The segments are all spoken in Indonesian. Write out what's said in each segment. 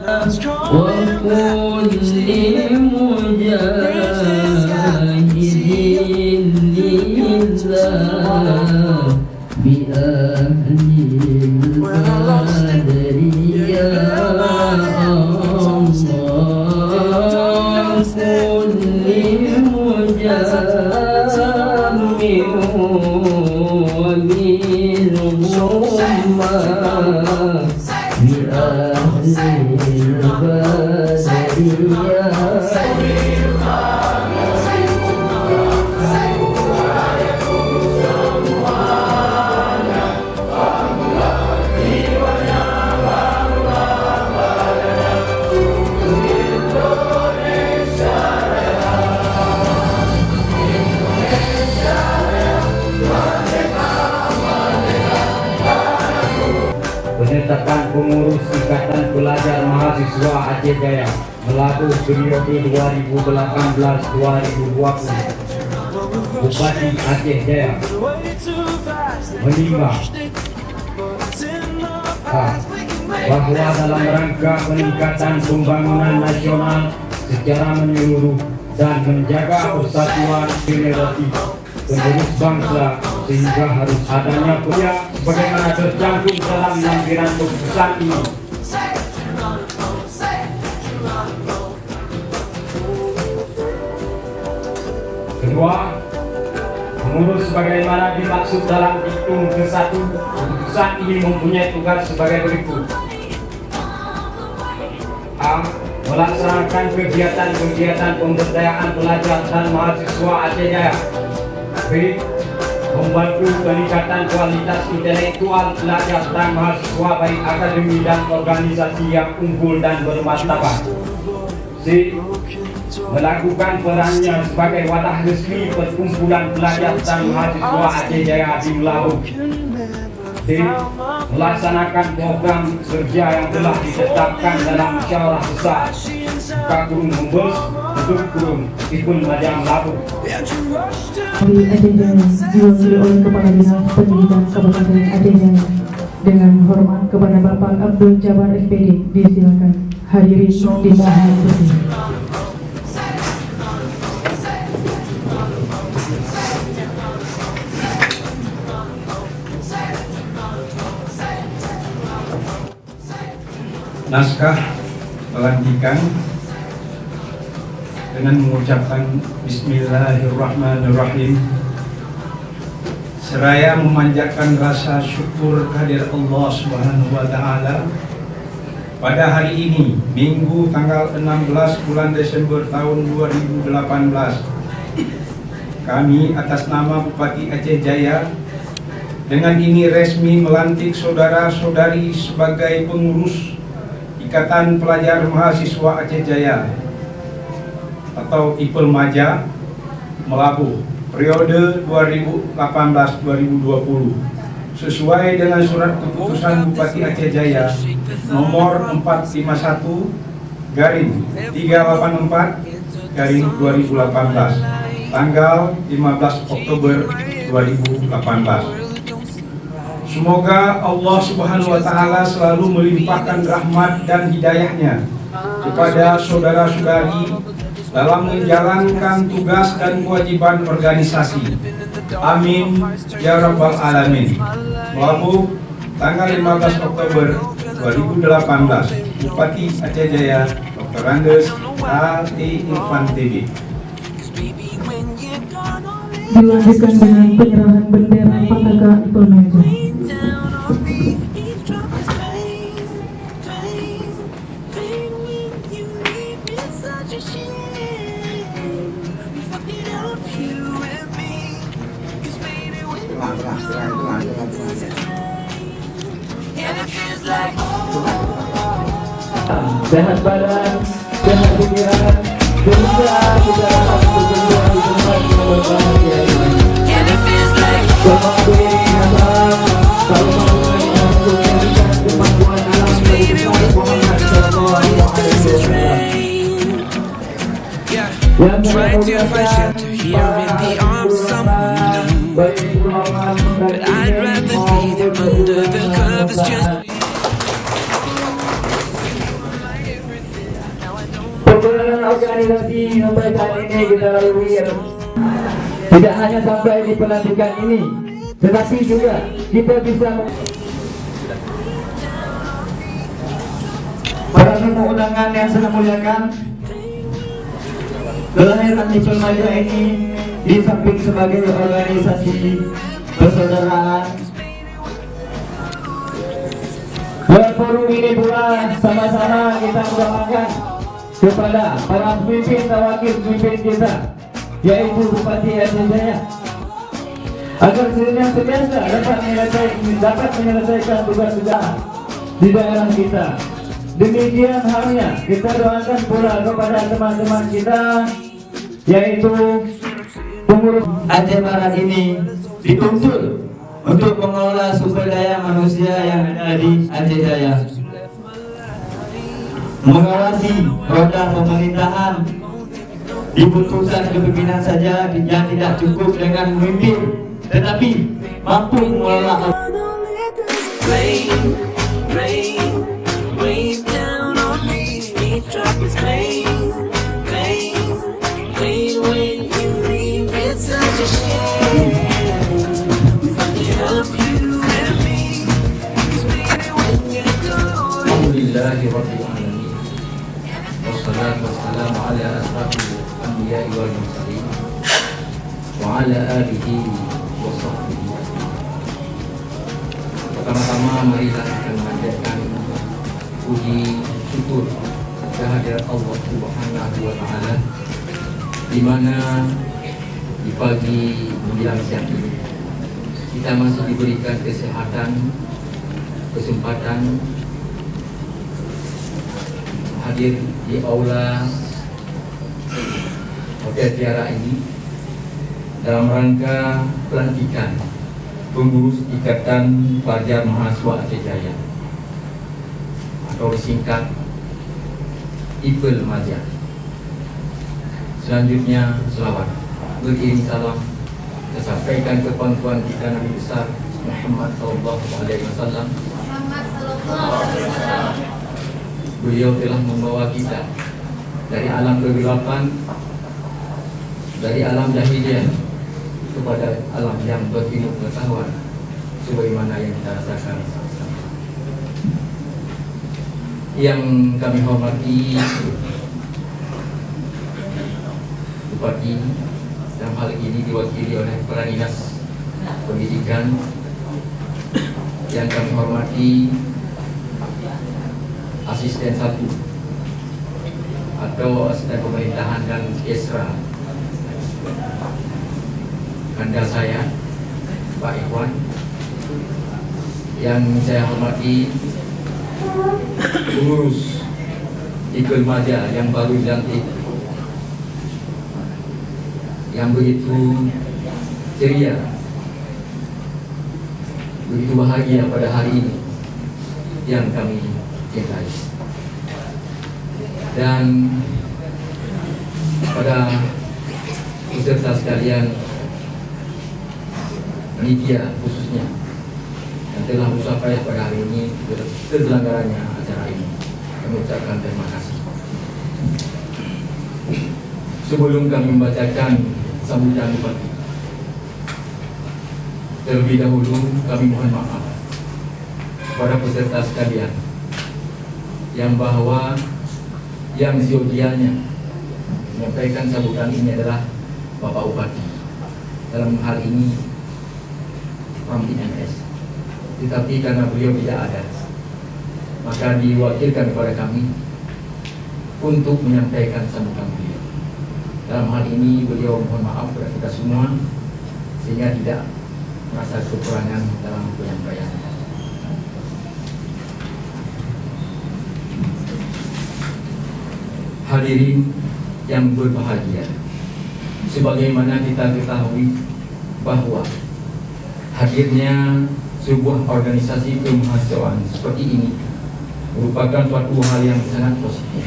وكل مجاهد لله بأهل البدر يا الله كل مجامع ومنهم بأهل البدر Penetapan pengurus Ikatan Pelajar Mahasiswa Aceh Jaya Melabu periode 2018-2020. Bupati Aceh Jaya menimbang bahwa dalam rangka peningkatan pembangunan nasional secara menyeluruh dan menjaga persatuan generasi penerus bangsa, sehingga harus adanya punya sebagaimana tercantum dalam lampiran keputusan ini. Kedua, pengurus sebagaimana dimaksud dalam diktum ke-1 keputusan ini mempunyai tugas sebagai berikut: A. Melaksanakan kegiatan-kegiatan pemberdayaan pelajar dan mahasiswa Aceh Jaya. B. Membantu peningkatan kualitas intelektual pelajar dan mahasiswa baik akademi dan organisasi yang unggul dan bermartabat. C. Melakukan perannya sebagai wadah resmi perkumpulan pelajar dan mahasiswa Aceh Jaya di Melabu. D. Melaksanakan program kerja yang telah ditetapkan dalam musyawarah besar Members untuk kurung Ipun Majang Melabu. Di Aceh Jaya diwakili oleh Kepala Dinas Pendidikan Kabupaten Aceh Jaya. Dengan hormat kepada Bapak Abdul Jabar SPD, disilakan hadirin dimohon berdiri. Naskah pelantikan dengan mengucapkan Bismillahirrahmanirrahim, seraya memanjatkan rasa syukur kehadirat Allah Subhanahu wa Ta'ala. Pada hari ini, Minggu tanggal 16 bulan Desember tahun 2018, kami atas nama Bupati Aceh Jaya dengan ini resmi melantik saudara-saudari sebagai pengurus Ikatan Pelajar Mahasiswa Aceh Jaya atau IPELMAJA Melabu periode 2018-2020 sesuai dengan surat keputusan Bupati Aceh Jaya nomor 451-384-2018 tanggal 15 Oktober 2018. Semoga Allah Subhanahu wa Ta'ala selalu melimpahkan rahmat dan hidayahnya kepada saudara-saudari dalam menjalankan tugas dan kewajiban organisasi. Amin ya Rabbal Alamin. Melabu tanggal 15 Oktober 2018, Bupati Aceh Jaya Dr. Andes A.T. Infantili. Dilanjutkan dengan penyerahan bendera pataga IPELMAJA. Sehat badan, sehat pikiran, sehingga kita dapat bekerja di tempat yang berbahagia ini. Semoga Allah selalu memberikan kemampuan alam bagi Muhammad sallallahu alaihi wasallam. Yang memuliakan But I'd rather be there under the covers just tahapan organisasi sampaikan ini kita lalui. Tidak hanya sampai di pelantikan ini, tetapi juga kita bisa para tamu undangan yang saya muliakan. Kelahiran Hipilmaya ini di samping sebagai organisasi persaudaraan, forum ini pula sama-sama kita mendoakan kepada para pemimpin dan wakil pemimpin kita, yaitu Bupati Aceh Jaya, agar senantiasa dapat menyelesaikan tugas-tugas di daerah kita. Demikian halnya kita doakan pula kepada teman-teman kita, yaitu pengurus Aceh Barat ini dituntut untuk mengelola sumber daya manusia yang ada di Aceh Jaya, mengawasi roda pemerintahan. Dibutuhkan kepemimpinan saja yang tidak cukup dengan memimpin, tetapi mampu mengelola. Alhamdulillahirabbil alamin. Wassalatu wassalamu ala asrafil anbiya'i wal mursalin wa ala alihi wa sahbihi. Pertama-tama marilah kita memanjatkan puji syukur kehadirat Allah Subhanahu wa taala, di mana di pagi menjelang siang ini kita masih diberikan kesehatan, kesempatan hadir di aula Hotel Tiara ini dalam rangka pelantikan pengurus Ikatan Pelajar Mahasiswa Aceh Jaya atau disingkat Ipilmaya. Selanjutnya selawat beriring salam disampaikan ke pangkuan kita Nabi besar Muhammad SAW. Beliau telah membawa kita dari alam kegelapan, dari alam jahiliyah kepada alam yang berilmu pengetahuan, sebagaimana yang kita rasakan. Yang kami hormati Bupati, dalam hal ini diwakili oleh Kepala Dinas Pendidikan. Yang kami hormati Asisten 1 atau Asisten Pemerintahan dan Esra, kandal saya Pak Ikhwan. Yang saya hormati pengurus Ipilmaya yang baru dilantik, yang begitu ceria, begitu bahagia pada hari ini, yang kami cintai. Dan pada peserta sekalian, panitia khususnya yang telah berusaha payah pada hari ini terselenggaranya acara ini, kami ucapkan terima kasih. Sebelum kami membacakan sambutan Bupati, terlebih dahulu kami mohon maaf kepada peserta sekalian yang bahwa yang siogianya menyampaikan sambutan ini adalah Bapak Bupati, dalam hal ini Pamti MS. Tetapi karena beliau tidak ada, maka diwakilkan kepada kami untuk menyampaikan sambutan beliau. Dalam hal ini beliau mohon maaf kepada kita semua sehingga tidak merasa kekurangan dalam penyampaian. Hadirin yang berbahagia, sebagaimana kita ketahui bahwa hadirnya sebuah organisasi kemahasiswaan seperti ini merupakan suatu hal yang sangat positif,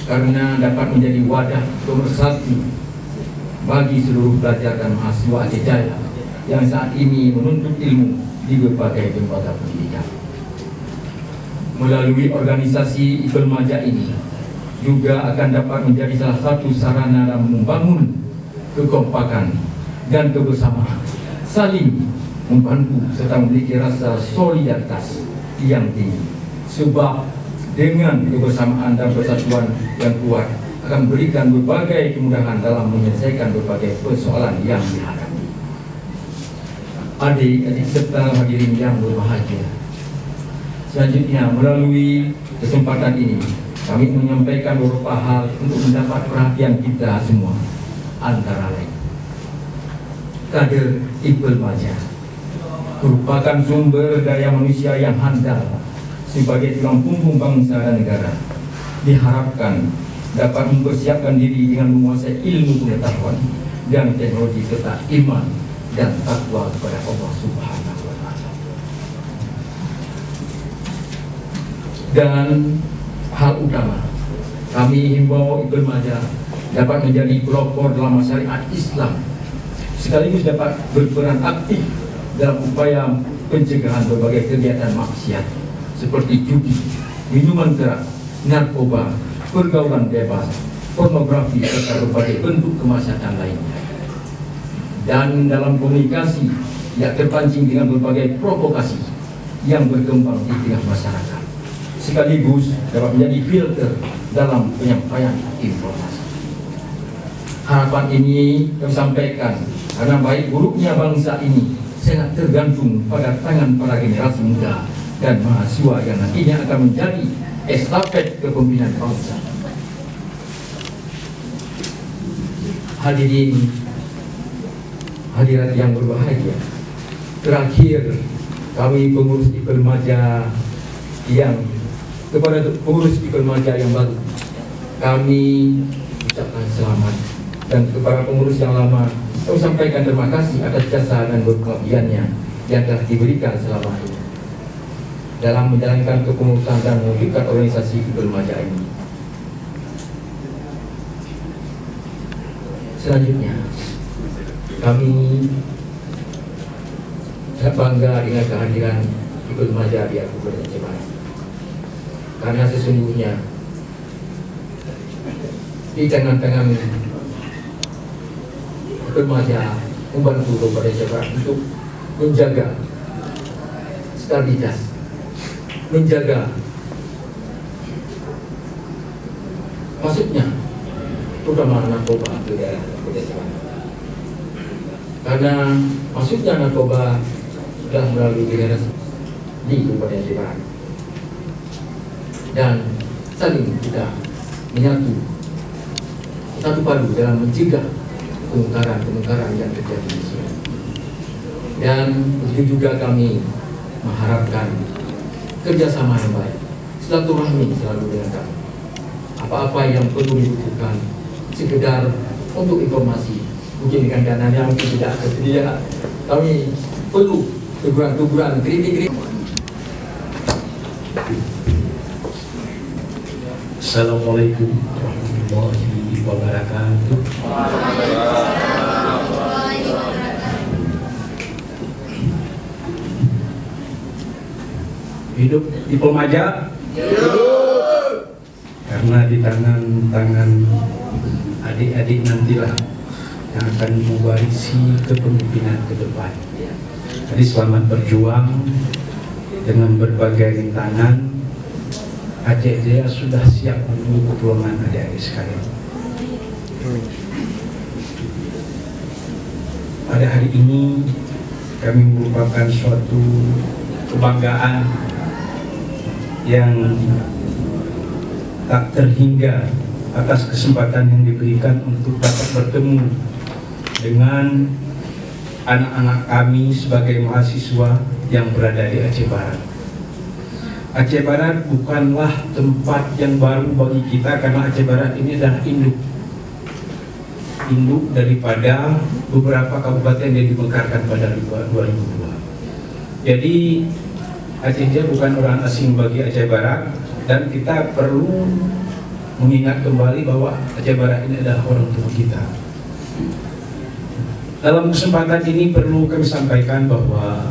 karena dapat menjadi wadah pemersatu bagi seluruh pelajar dan mahasiswa Aceh Jaya yang saat ini menuntut ilmu di berbagai lembaga pendidikan. Melalui organisasi Ipilmaya ini juga akan dapat menjadi salah satu sarana dalam membangun kekompakan dan kebersamaan, saling membantu serta memiliki rasa solidaritas yang tinggi. Sebab dengan kebersamaan dan persatuan yang kuat akan memberikan berbagai kemudahan dalam menyelesaikan berbagai persoalan yang dihadapi. Adik-adik serta hadirin yang berbahagia, selanjutnya melalui kesempatan ini kami menyampaikan beberapa hal untuk mendapat perhatian kita semua, antara lain kader Ipelmaja merupakan sumber daya manusia yang handal sebagai tulang punggung bangsa dan negara. Diharapkan dapat mempersiapkan diri dengan menguasai ilmu pengetahuan dan teknologi serta iman dan takwa kepada Allah Subhanahu wa Ta'ala. Dan hal utama, kami himbau Ipelmaja dapat menjadi pelopor dalam syariat Islam, sekaligus dapat berperan aktif dalam upaya pencegahan berbagai kegiatan maksiat seperti judi, minuman keras, narkoba, pergaulan bebas, pornografi, serta berbagai bentuk kemaksiatan lainnya. Dan dalam komunikasi yang terpancing dengan berbagai provokasi yang berkembang di tengah masyarakat, sekaligus dapat menjadi filter dalam penyampaian informasi. Harapan ini kami sampaikan karena baik buruknya bangsa ini sangat tergantung pada tangan para generasi muda dan mahasiswa yang nantinya akan menjadi estafet kepemimpinan bangsa. Hadirin hadirat yang berbahagia, terakhir kami pengurus Ipelmaja yang kepada pengurus Ipelmaja yang baru kami ucapkan selamat, dan kepada pengurus yang lama kami sampaikan terima kasih atas jasa dan pengabdiannya yang telah diberikan selama ini dalam menjalankan kepengurusan dan mewujudkan organisasi Ipelmaja ini. Selanjutnya, kami sangat bangga dengan kehadiran Ipelmaja di Kabupaten Aceh Barat, karena sesungguhnya di tangan-tangan Ipelmaja membantu Kabupaten Aceh Barat untuk menjaga stabilitas, menjaga masuknya terutama narkoba ke daerah Kabupaten Aceh Barat. Karena masuknya narkoba sudah melalui generasi di Kabupaten Aceh Barat, dan saling kita menyatu satu padu dalam mencegah kemungkaran yang terjadi di sini. Dan begitu juga kami mengharapkan kerjasama yang baik, silaturahmi selalu dengan kami. Apa-apa yang perlu dibutuhkan, sekedar untuk informasi, mungkin dengan dananya mungkin tidak tersedia, kami perlu teguran-teguran, kritik. Assalamualaikum warahmatullahi wabarakatuh. Hidup Ipelmaja, karena di tangan adik-adik nantilah yang akan mewarisi kepemimpinan ke depan. Jadi selamat berjuang dengan berbagai rintangan. Aceh Jaya sudah siap menunggu pertolongan adik-adik sekalian. Pada hari ini kami merupakan suatu kebanggaan yang tak terhingga atas kesempatan yang diberikan untuk dapat bertemu dengan anak-anak kami sebagai mahasiswa yang berada di Aceh Barat. Aceh Barat bukanlah tempat yang baru bagi kita, karena Aceh Barat ini adalah induk daripada beberapa kabupaten yang dimekarkan pada 2002. Jadi Aceh Jaya bukan orang asing bagi Aceh Barat, dan kita perlu mengingat kembali bahwa Aceh Barat ini adalah orang tua kita. Dalam kesempatan ini perlu kami sampaikan bahwa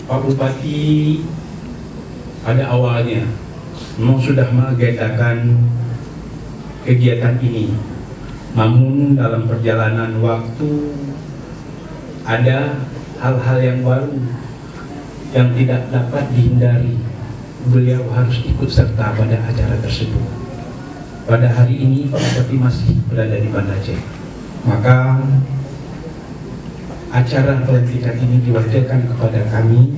Pak Bupati pada awalnya memang sudah mengagendakan kegiatan ini. Namun dalam perjalanan waktu ada hal-hal yang baru yang tidak dapat dihindari. Beliau harus ikut serta pada acara tersebut. Pada hari ini Pak Bupati masih berada di Banda Aceh. Maka acara pelantikan ini diwakilkan kepada kami,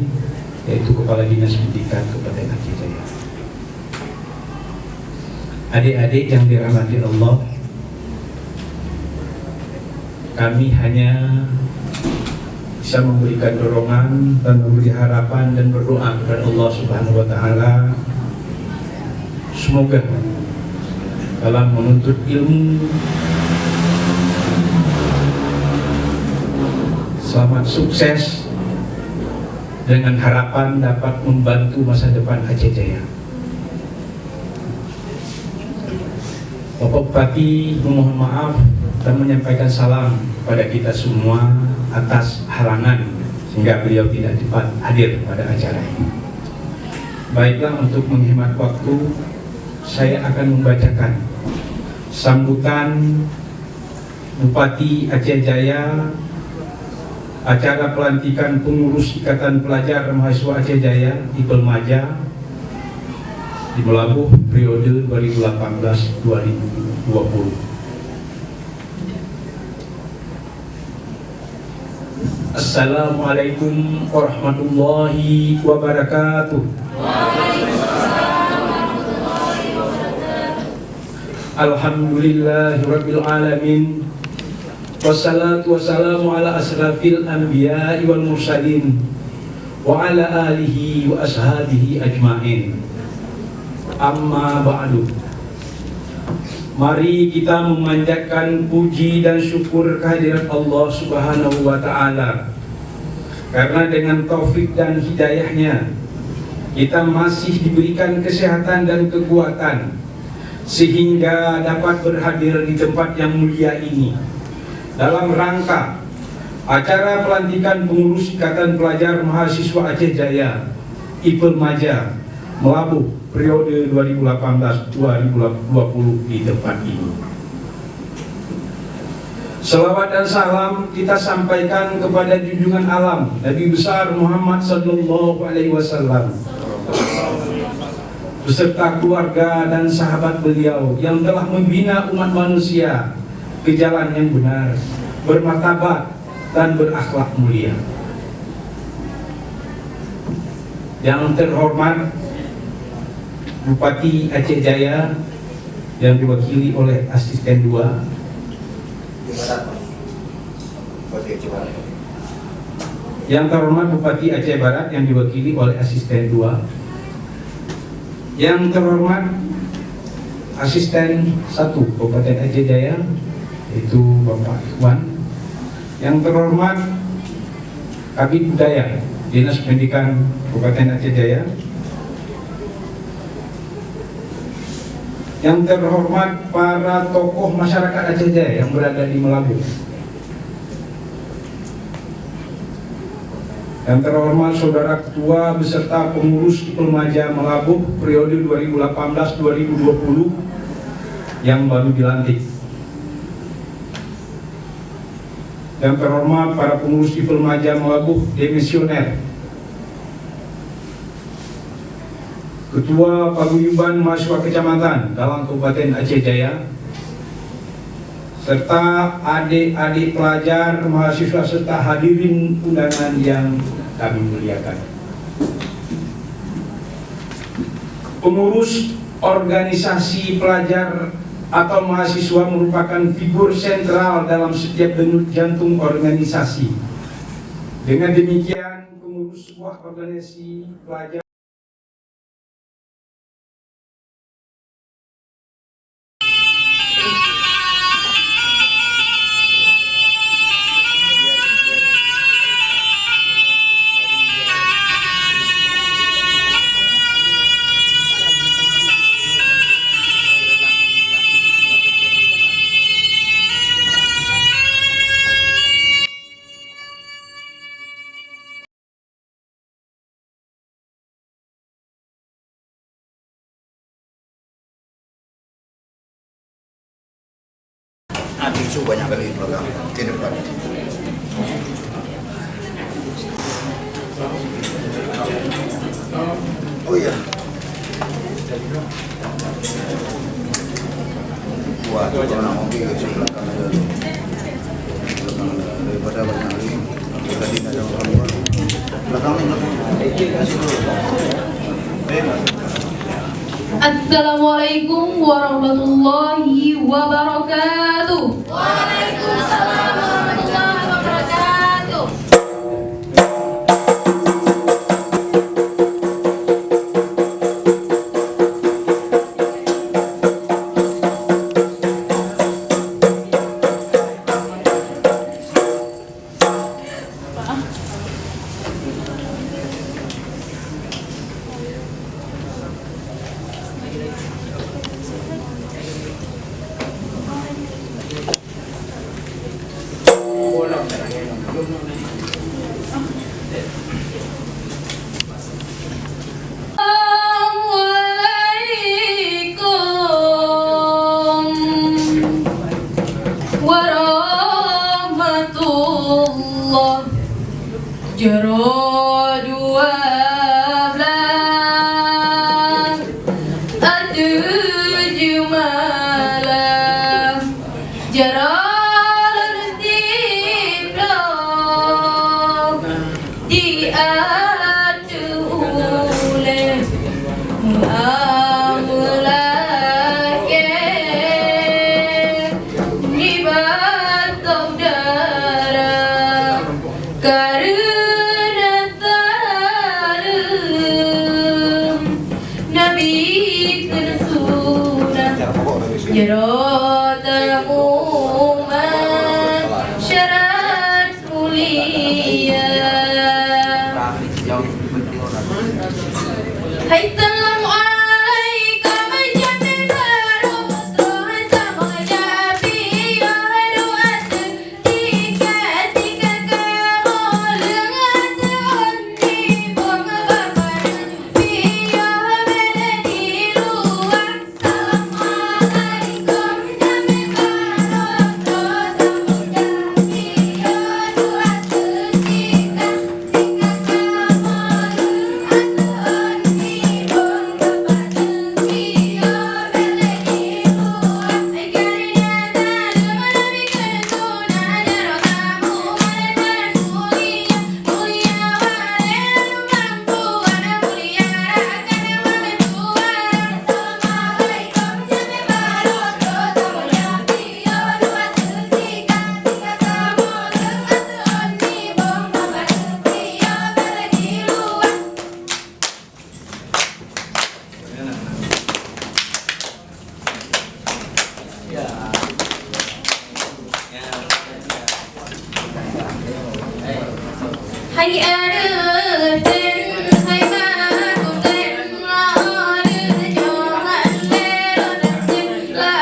yaitu Kepala Dinas Pendidikan Kabupaten Aceh Jaya. Adik-adik yang dirahmati Allah, kami hanya bisa memberikan dorongan dan memberi harapan dan berdoa kepada Allah Subhanahu wa Ta'ala, semoga dalam menuntut ilmu selamat sukses, dengan harapan dapat membantu masa depan Aceh Jaya. Bapak Bupati memohon maaf dan menyampaikan salam kepada kita semua atas halangan sehingga beliau tidak dapat hadir pada acara ini. Baiklah, untuk menghemat waktu, saya akan membacakan sambutan Bupati Aceh Jaya acara pelantikan pengurus Ikatan Pelajar Mahasiswa Aceh Jaya Ipelmaja di Melabuh periode 2018-2020. Assalamualaikum warahmatullahi wabarakatuh. Alhamdulillahirabbil alamin. Wassalatu wassalamu ala asrafil anbiya'i wal mursalin wa ala alihi wa ashabihi ajmain. Amma ba'du. Mari kita memanjatkan puji dan syukur kehadirat Allah Subhanahu wa Ta'ala, karena dengan taufik dan hidayahnya kita masih diberikan kesehatan dan kekuatan sehingga dapat berhadir di tempat yang mulia ini dalam rangka acara pelantikan pengurus Ikatan Pelajar Mahasiswa Aceh Jaya Ipelmaja Melabuh periode 2018-2020 di tempat ini. Selawat dan salam kita sampaikan kepada junjungan alam Nabi besar Muhammad sallallahu alaihi wasallam beserta keluarga dan sahabat beliau yang telah membina umat manusia ke jalan yang benar, bermartabat dan berakhlak mulia. Yang terhormat Bupati Aceh Jaya yang diwakili oleh Asisten 2, yang terhormat Bupati Aceh Barat yang diwakili oleh Asisten 2, yang terhormat Asisten 1 Kabupaten Aceh Jaya yaitu Bapak Ikhwan, yang terhormat Kabid Budaya Dinas Pendidikan Kabupaten Aceh Jaya, yang terhormat para tokoh masyarakat Aceh Jaya yang berada di Melabuh, yang terhormat Saudara Ketua beserta pengurus Ipelmaja Melabuh periode 2018-2020 yang baru dilantik, yang terhormat para pengurus Ipelmaja Melabuh demisioner, Ketua Paguyuban Mahasiswa Kecamatan dalam Kabupaten Aceh Jaya, serta adik-adik pelajar mahasiswa serta hadirin undangan yang kami muliakan. Pengurus organisasi pelajar atau mahasiswa merupakan figur sentral dalam setiap denyut jantung organisasi. Dengan demikian, pengurus sebuah organisasi pelajar isu banyak kali program ke depan. Oh iya. Wah, kalau mobil ke sebelah kanan dulu. Daripada banyak lagi. Tadi ada orang luar. Belakang nih, Assalamualaikum warahmatullahi wabarakatuh. Waalaikumsalam warahmatullahi wabarakatuh. Warahmatullah Jaro 12 Atujuh malam Jaro lestibro diadu oleh karena tarum Nabi tersunah Jaratamu syarat mulia Hai Assalamualaikum Hai ada ten hai ma ku ten la de jangan lero ten la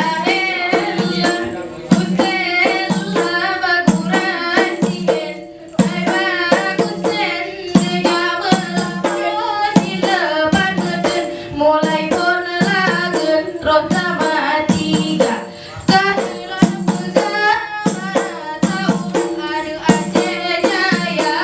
ku ten la baguran singen hai ma ku ten jawa sila baten mulai kon lagen ron sama tiga kahiran bersama tahu ada aja jaya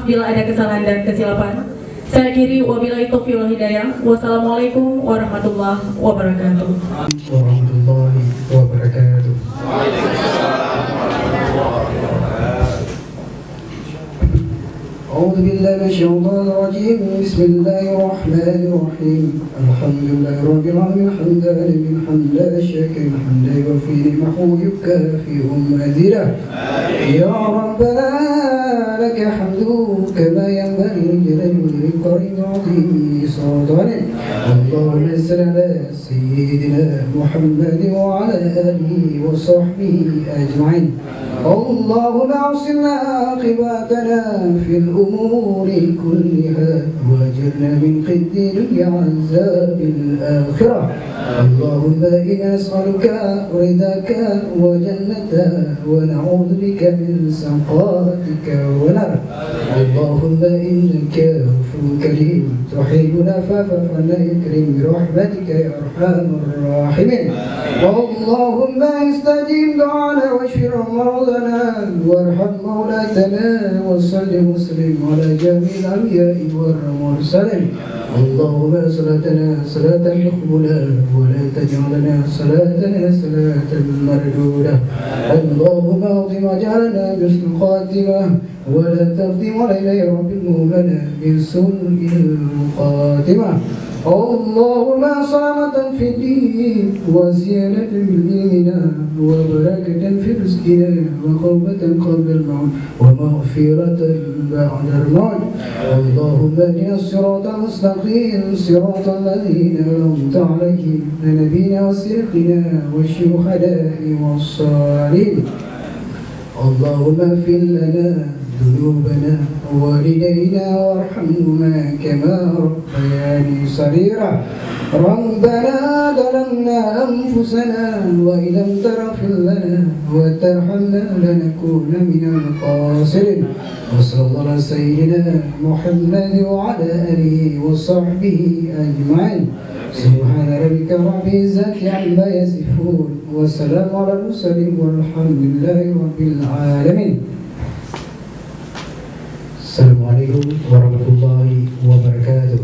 bila ada kesalahan dan kesilapan. Saya akhiri wabillahi taufiq wal hidayah. Wassalamualaikum warahmatullahi wabarakatuh. Warahmatullahi wabarakatuh. أعوذ بالله من الشيطان الرجيم. بسم الله الرحمن الرحيم. الحمد لله رب العالمين حمدا لمن حمدا الشاكر حمدا يوفي نعمه يكافئ مزيدا. يا ربنا لك حمد كما ينبغي لجلال الكريم العظيم سلطانه. اللهم صل على سيدنا محمد وعلى آله وصحبه أجمعين. اللهم أوصلنا عاقبتنا في الأمور كلها واجرنا من خزي الدنيا وعذاب الآخرة. اللهم إنا نسألك رضاك وجنتك ونعوذ بك من سخطك ونار. اللهم إنك عفو كريم تحب العفو فاعف اكرم برحمتك يا أرحم الراحمين. اللهم استجب دعانا واشف مرضنا وارحم مولاتنا وصل وسلم على جميع الأنبياء والمرسلين. اللهم صلاتنا صلاة مقبولة ولا تجعلنا صلاتنا صلاة مردودة. اللهم اعظم اجعلنا بحسن الخاتمة ولا تختم علينا يا رب المؤمنين بسوء الخاتمة. اللهم سلامة في الدين وزيادة في ديننا وبركة في رزقنا وقوة قبل الموت ومغفرة بعد الموت. اللهم اهدنا الصراط المستقيم صراط الذين أنعمت عليهم من نبينا وصديقنا والشهداء والصالحين. اللهم اغفر لنا ذنوبنا ووالدينا وارحمهما كما ربياني صغيرا. ربنا ظلمنا أنفسنا وإن لم تغفر لنا وترحمنا لنكون من الخاسرين. وصلى الله على سيدنا محمد وعلى آله وصحبه أجمعين. سبحان ربك رب العزة عما يصفون وسلام على المرسلين والحمد لله رب العالمين. السلام عليكم ورحمة الله وبركاته.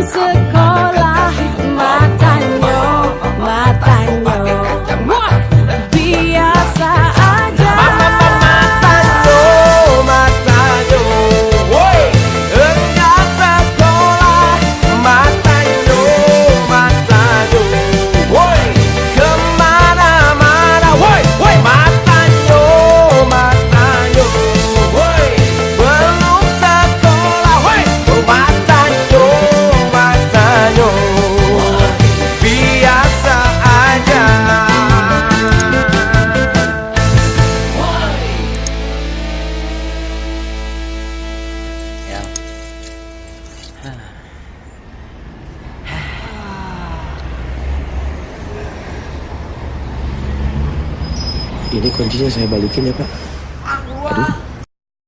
sekolah matanya wah biasa aja matanya woi enggak sekolah matanya woi kemana-mana woi matanya woi belum sekolah woi matanya biasa aja. Ini kuncinya saya balikin ya Pak.